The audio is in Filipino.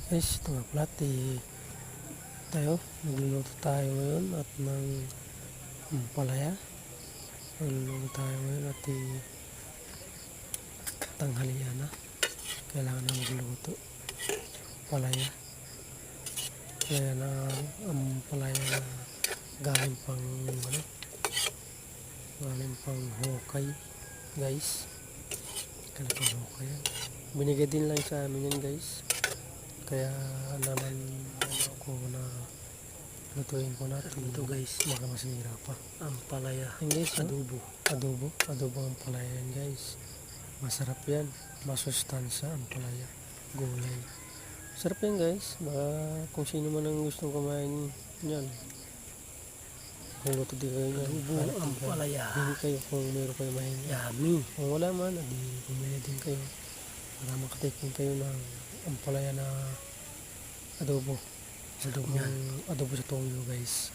Guys, ito nga pala, nagluluto tayo ngayon at ng palaya. Nagluluto tayo ngayon at tanghalian na. Kailangan na magluto. Palaya. Kaya na ang palaya na galing pang hukay, guys. Galing pang hukay yan. Binigay din lang sa amin yan, guys. Kaya naman ako na lutuin ko natin ito, guys. Baka masira pa ang palaya. Yan, guys, adobo ang palaya yan, guys. Masarap yan, masustansya ang palaya, gulay. Sarap yan, guys. Baka kung sino man ang gustong kumain yan, kung luto din kayo yan, adobo ang palaya. Hindi kayo kung meron kayo mahingi. Yummy. Kung wala man, bumili din kayo para makatikin kayo ng ang palaya na adobo sa toyo, guys.